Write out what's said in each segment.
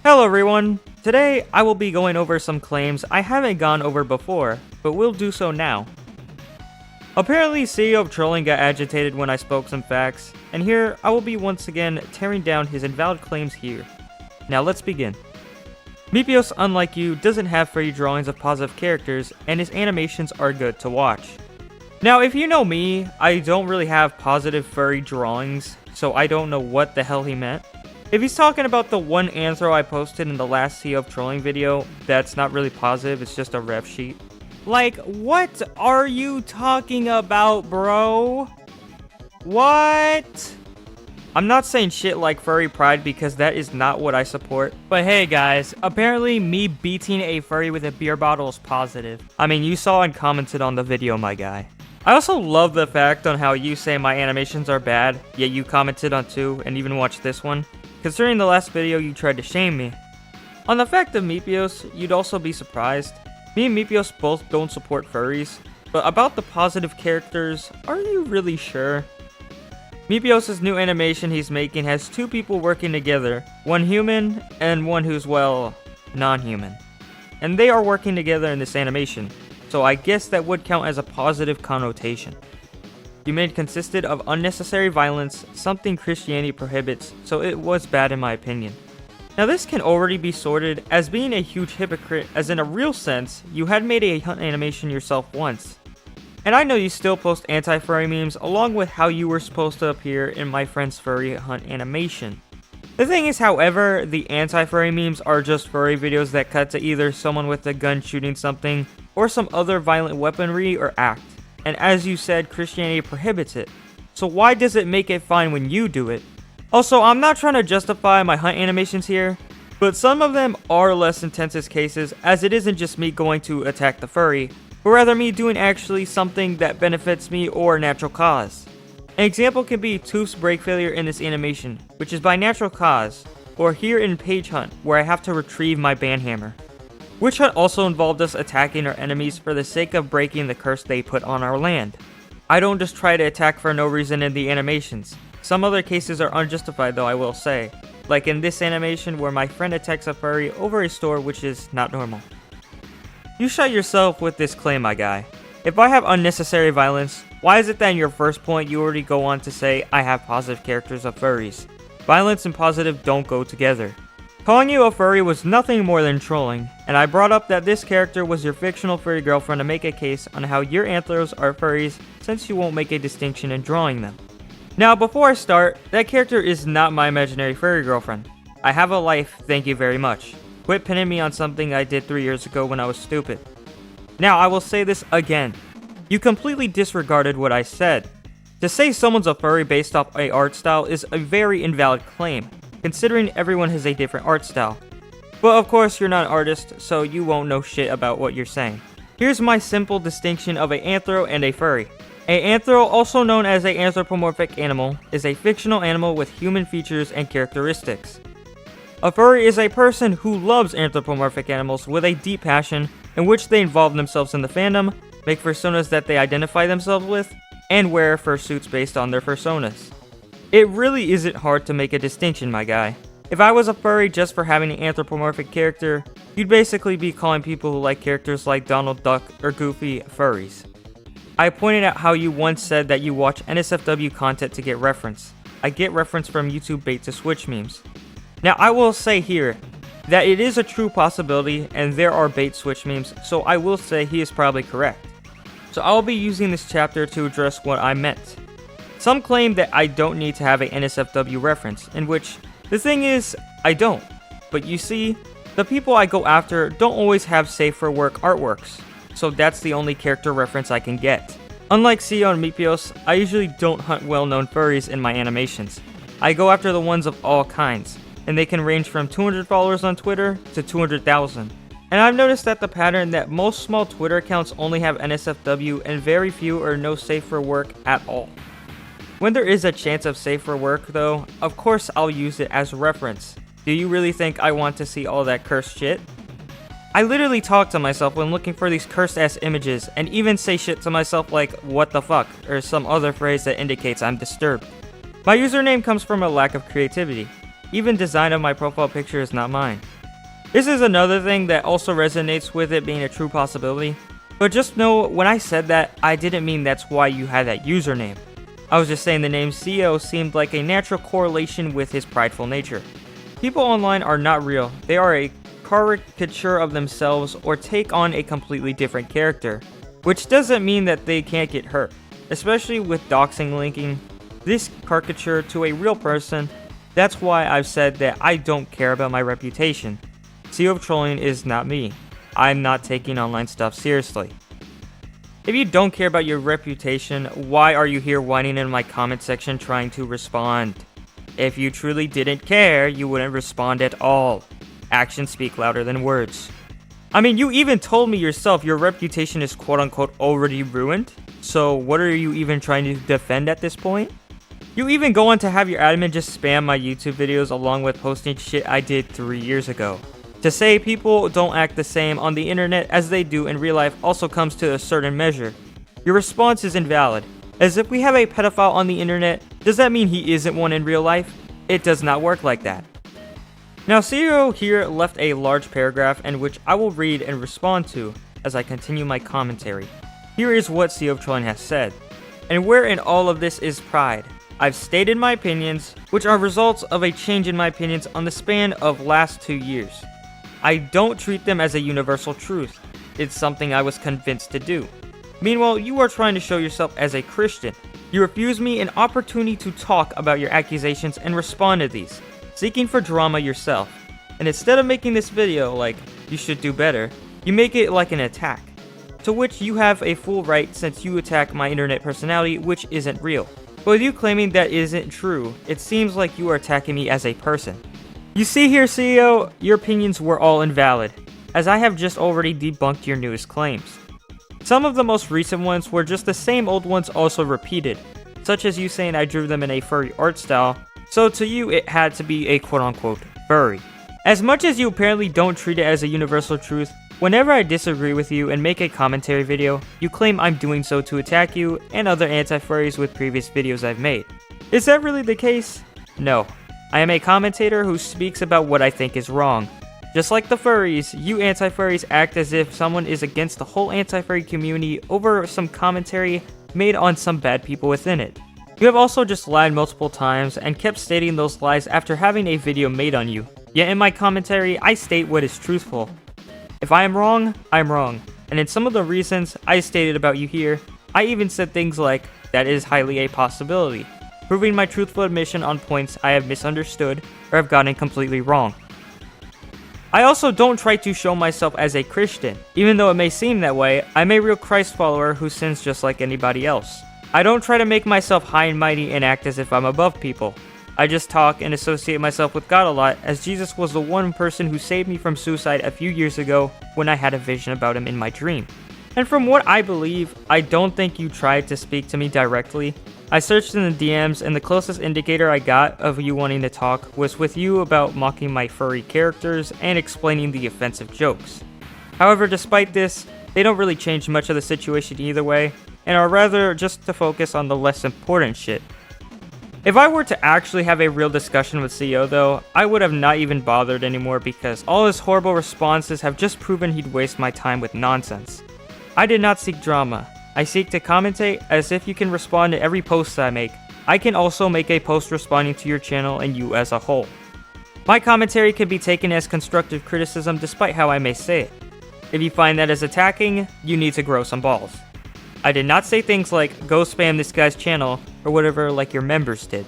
Hello everyone! Today I will be going over some claims I haven't gone over before, but will do so now. Apparently CEO of Trolling got agitated when I spoke some facts, and here I will be once again tearing down his invalid claims here. Now let's begin. Meepios, unlike you, doesn't have furry drawings of positive characters, and his animations are good to watch. Now if you know me, I don't really have positive furry drawings, so I don't know what the hell he meant. If he's talking about the one anthro I posted in the last CEO of Trolling video, that's not really positive, it's just a ref sheet. Like, what are you talking about, bro? What? I'm not saying shit like furry pride because that is not what I support. But hey guys, apparently me beating a furry with a beer bottle is positive. I mean, you saw and commented on the video, my guy. I also love the fact on how you say my animations are bad, yet you commented on 2 and even watched this one. Considering the last video you tried to shame me. On the fact of Meepios, you'd also be surprised. Me and Meepios both don't support furries, but about the positive characters, are you really sure? Meepios' new animation he's making has 2 people working together, one human and one who's, well, non-human. And they are working together in this animation, so I guess that would count as a positive connotation. You made consisted of unnecessary violence, something Christianity prohibits, so it was bad in my opinion. Now this can already be sorted as being a huge hypocrite, as in a real sense, you had made a hunt animation yourself once. And I know you still post anti-furry memes along with how you were supposed to appear in my friend's furry hunt animation. The thing is, however, the anti-furry memes are just furry videos that cut to either someone with a gun shooting something, or some other violent weaponry or act. And as you said, Christianity prohibits it. So why does it make it fine when you do it? Also, I'm not trying to justify my hunt animations here, but some of them are less intense as cases, as it isn't just me going to attack the furry, but rather me doing actually something that benefits me or a natural cause. An example can be Toof's brake failure in this animation, which is by natural cause, or here in Page Hunt, where I have to retrieve my banhammer. Witch Hunt also involved us attacking our enemies for the sake of breaking the curse they put on our land. I don't just try to attack for no reason in the animations. Some other cases are unjustified though, I will say. Like in this animation where my friend attacks a furry over a store, which is not normal. You shot yourself with this claim, my guy. If I have unnecessary violence, why is it that in your first point you already go on to say I have positive characters of furries? Violence and positive don't go together. Calling you a furry was nothing more than trolling, and I brought up that this character was your fictional furry girlfriend to make a case on how your anthros are furries since you won't make a distinction in drawing them. Now before I start, that character is not my imaginary furry girlfriend. I have a life, thank you very much. Quit pinning me on something I did 3 years ago when I was stupid. Now I will say this again. You completely disregarded what I said. To say someone's a furry based off a art style is a very invalid claim, considering everyone has a different art style. But of course you're not an artist, so you won't know shit about what you're saying. Here's my simple distinction of a anthro and a furry. A anthro, also known as a anthropomorphic animal, is a fictional animal with human features and characteristics. A furry is a person who loves anthropomorphic animals with a deep passion in which they involve themselves in the fandom, make personas that they identify themselves with, and wear fursuits based on their personas. It really isn't hard to make a distinction, my guy. If I was a furry just for having an anthropomorphic character, you'd basically be calling people who like characters like Donald Duck or Goofy furries. I pointed out how you once said that you watch NSFW content to get reference. I get reference from YouTube bait to switch memes. Now I will say here that it is a true possibility and there are bait switch memes, so I will say he is probably correct. So I will be using this chapter to address what I meant. Some claim that I don't need to have a NSFW reference, in which, the thing is, I don't. But you see, the people I go after don't always have safe for work artworks, so that's the only character reference I can get. Unlike CEO and Meepios, I usually don't hunt well-known furries in my animations. I go after the ones of all kinds, and they can range from 200 followers on Twitter to 200,000. And I've noticed that the pattern that most small Twitter accounts only have NSFW and very few or no safe for work at all. When there is a chance of safe for work though, of course I'll use it as reference. Do you really think I want to see all that cursed shit? I literally talk to myself when looking for these cursed ass images and even say shit to myself like what the fuck or some other phrase that indicates I'm disturbed. My username comes from a lack of creativity. Even design of my profile picture is not mine. This is another thing that also resonates with it being a true possibility. But just know, when I said that, I didn't mean that's why you had that username. I was just saying the name CEO seemed like a natural correlation with his prideful nature. People online are not real. They are a caricature of themselves or take on a completely different character, which doesn't mean that they can't get hurt, especially with doxing linking this caricature to a real person. That's why I've said that I don't care about my reputation. CEO of Trolling is not me. I'm not taking online stuff seriously. If you don't care about your reputation, why are you here whining in my comment section trying to respond? If you truly didn't care, you wouldn't respond at all. Actions speak louder than words. I mean, you even told me yourself your reputation is quote-unquote already ruined, so what are you even trying to defend at this point? You even go on to have your admin just spam my YouTube videos along with posting shit I did 3 years ago. To say people don't act the same on the internet as they do in real life also comes to a certain measure. Your response is invalid. As if we have a pedophile on the internet, does that mean he isn't one in real life? It does not work like that. Now, CEO here left a large paragraph in which I will read and respond to as I continue my commentary. Here is what CEO of Trolling has said. And where in all of this is pride? I've stated my opinions, which are results of a change in my opinions on the span of last 2 years. I don't treat them as a universal truth. It's something I was convinced to do. Meanwhile, you are trying to show yourself as a Christian. You refuse me an opportunity to talk about your accusations and respond to these, seeking for drama yourself. And instead of making this video like, you should do better, you make it like an attack, to which you have a full right since you attack my internet personality, which isn't real. But with you claiming that isn't true, it seems like you are attacking me as a person. You see here, CEO, your opinions were all invalid, as I have just already debunked your newest claims. Some of the most recent ones were just the same old ones also repeated, such as you saying I drew them in a furry art style, so to you it had to be a quote-unquote furry. As much as you apparently don't treat it as a universal truth, whenever I disagree with you and make a commentary video, you claim I'm doing so to attack you and other anti-furries with previous videos I've made. Is that really the case? No. I am a commentator who speaks about what I think is wrong. Just like the furries, you anti-furries act as if someone is against the whole anti-furry community over some commentary made on some bad people within it. You have also just lied multiple times and kept stating those lies after having a video made on you. Yet in my commentary, I state what is truthful. If I am wrong, I'm wrong. And in some of the reasons I stated about you here, I even said things like, that is highly a possibility, proving my truthful admission on points I have misunderstood or have gotten completely wrong. I also don't try to show myself as a Christian. Even though it may seem that way, I'm a real Christ follower who sins just like anybody else. I don't try to make myself high and mighty and act as if I'm above people. I just talk and associate myself with God a lot, as Jesus was the one person who saved me from suicide a few years ago when I had a vision about him in my dream. And from what I believe, I don't think you tried to speak to me directly. I searched in the DMs and the closest indicator I got of you wanting to talk was with you about mocking my furry characters and explaining the offensive jokes. However, despite this, they don't really change much of the situation either way, and are rather just to focus on the less important shit. If I were to actually have a real discussion with CEO though, I would have not even bothered anymore because all his horrible responses have just proven he'd waste my time with nonsense. I did not seek drama. I seek to commentate, as if you can respond to every post I make. I can also make a post responding to your channel and you as a whole. My commentary can be taken as constructive criticism despite how I may say it. If you find that as attacking, you need to grow some balls. I did not say things like, go spam this guy's channel, or whatever like your members did.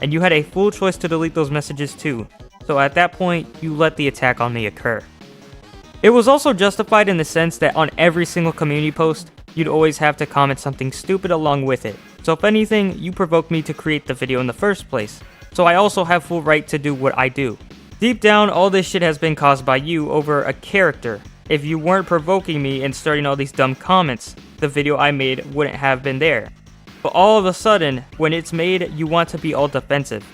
And you had a full choice to delete those messages too, so at that point, you let the attack on me occur. It was also justified in the sense that on every single community post, you'd always have to comment something stupid along with it. So if anything, you provoked me to create the video in the first place, so I also have full right to do what I do. Deep down, all this shit has been caused by you over a character. If you weren't provoking me and starting all these dumb comments, the video I made wouldn't have been there. But all of a sudden, when it's made, you want to be all defensive.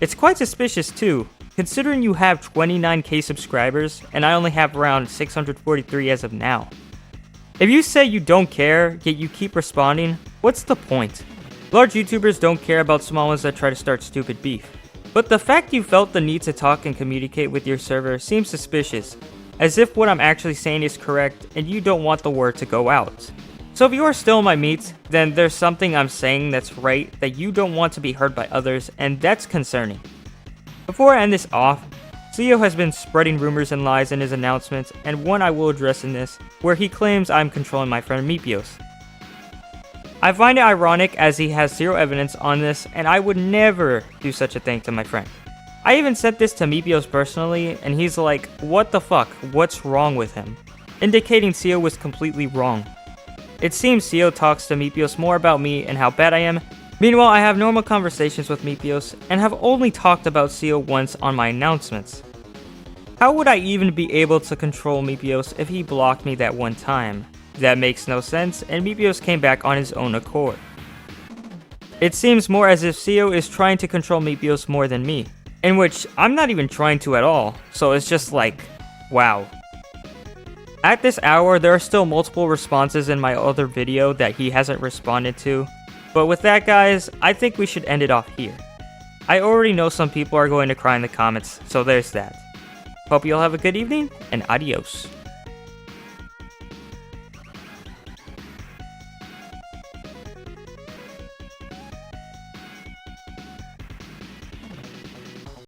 It's quite suspicious too, considering you have 29k subscribers and I only have around 643 as of now. If you say you don't care, yet you keep responding, what's the point? Large YouTubers don't care about small ones that try to start stupid beef. But the fact you felt the need to talk and communicate with your server seems suspicious, as if what I'm actually saying is correct and you don't want the word to go out. So if you are still my meat, then there's something I'm saying that's right that you don't want to be heard by others, and that's concerning. Before I end this off, CEO has been spreading rumors and lies in his announcements, and one I will address in this, where he claims I'm controlling my friend Meepios. I find it ironic as he has zero evidence on this, and I would never do such a thing to my friend. I even sent this to Meepios personally, and he's like, what the fuck, what's wrong with him? Indicating CEO was completely wrong. It seems CEO talks to Meepios more about me and how bad I am. Meanwhile, I have normal conversations with Meepios, and have only talked about CEO once on my announcements. How would I even be able to control Meepios if he blocked me that one time? That makes no sense, and Meepios came back on his own accord. It seems more as if CEO is trying to control Meepios more than me, in which I'm not even trying to at all, so it's just like, wow. At this hour, there are still multiple responses in my other video that he hasn't responded to, but with that guys, I think we should end it off here. I already know some people are going to cry in the comments, so there's that. Hope you all have a good evening, and adios.